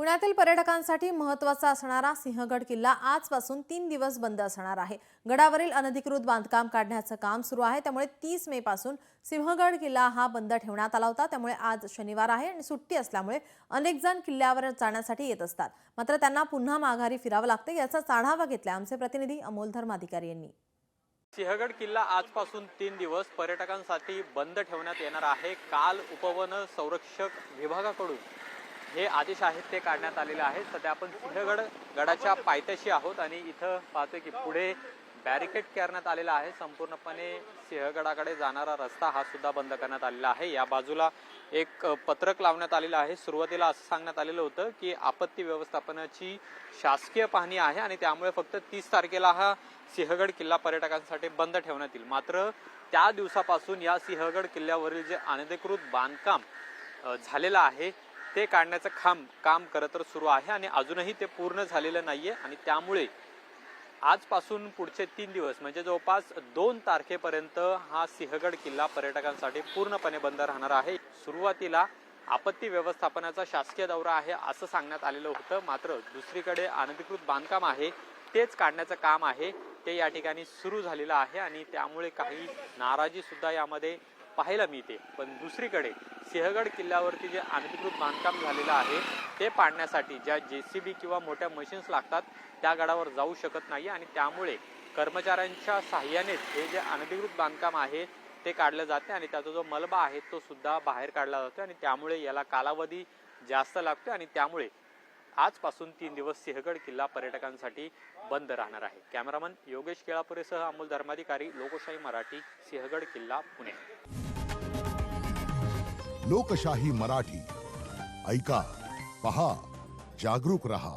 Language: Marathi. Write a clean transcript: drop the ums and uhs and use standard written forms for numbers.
पुण्यातील पर्यटकांसाठी महत्त्वाचा असणारा सिंहगड किल्ला आजपासून 3 दिवस बंद असणार आहे। गडावरील अनधिकृत बांधकाम काढण्याचं काम सुरू आहे। त्यामुळे 30 मे पासून सिंहगड किल्ला हा बंद ठेवण्यात आला होता। त्यामुळे आज शनिवार आहे आणि सुट्टी असल्यामुळे अनेक जण किल्ल्यावर जाण्यासाठी येत असतात। मात्र त्यांना पुन्हा माघारी फिरावं लागते। याचा आढावा घेतला आमचे प्रतिनिधी अमोल धर्माधिकारी यांनी। सिंहगड किल्ला आजपासून 3 दिवस पर्यटकांसाठी बंद ठेवण्यात येणार आहे। काल उपवन संरक्षक विभागाकडून हे आदेश आहेत ते काढण्यात आलेले आहेत। सध्या आपण सिंहगड गडाच्या पायथ्याशी आहोत आणि इथं पाहतोय की पुढे बॅरिकेड करण्यात आलेला आहे। संपूर्णपणे सिंहगडाकडे जाणारा रस्ता हा सुद्धा बंद करण्यात आलेला आहे। या बाजूला एक पत्रक लावण्यात आलेलं आहे। सुरुवातीला असं सांगण्यात आलेलं होतं की आपत्ती व्यवस्थापनाची शासकीय पाहणी आहे आणि त्यामुळे फक्त 30 तारखेला हा सिंहगड किल्ला पर्यटकांसाठी बंद ठेवण्यात येईल। मात्र त्या दिवसापासून या सिंहगड किल्ल्यावरील जे अनधिकृत बांधकाम झालेलं आहे ते काढण्याचं काम खरं तर सुरू आहे आणि अजूनही ते पूर्ण झालेलं नाहीये आणि त्यामुळे आजपासून पुढचे 3 दिवस म्हणजे जवळपास 2 तारखेपर्यंत हा सिंहगड किल्ला पर्यटकांसाठी पूर्णपणे बंद राहणार आहे। सुरुवातीला आपत्ती व्यवस्थापनाचा शासकीय दौरा आहे असं सांगण्यात आलेलं होतं। मात्र दुसरीकडे अनधिकृत बांधकाम आहे तेच काढण्याचं काम आहे ते या ठिकाणी सुरू झालेलं आहे आणि त्यामुळे काही नाराजी सुद्धा यामध्ये पाहायला मिळते। पण दुसरीकडे सिंहगड किल्ल्यावरती जे अनधिकृत बांधकाम झालेलं आहे ते पाडण्यासाठी ज्या JCB किंवा मोठ्या मशीन्स लागतात त्या गडावर जाऊ शकत नाही आणि त्यामुळे कर्मचाऱ्यांच्या सहाय्यानेच हे जे अनधिकृत बांधकाम आहे ते काढलं जाते आणि त्याचा जो मलबा आहे तो सुद्धा बाहेर काढला जातो आणि त्यामुळे याला कालावधी जास्त लागतो आणि त्यामुळे आजपासून 3 दिवस सिंहगड किल्ला पर्यटकांसाठी बंद राहणार आहे। कॅमेरामन योगेश केळापुरेसह अमोल धर्माधिकारी, लोकशाही मराठी, सिंहगड किल्ला, पुणे। लोकशाही मराठी ऐका, पहा, जागरूक रहा।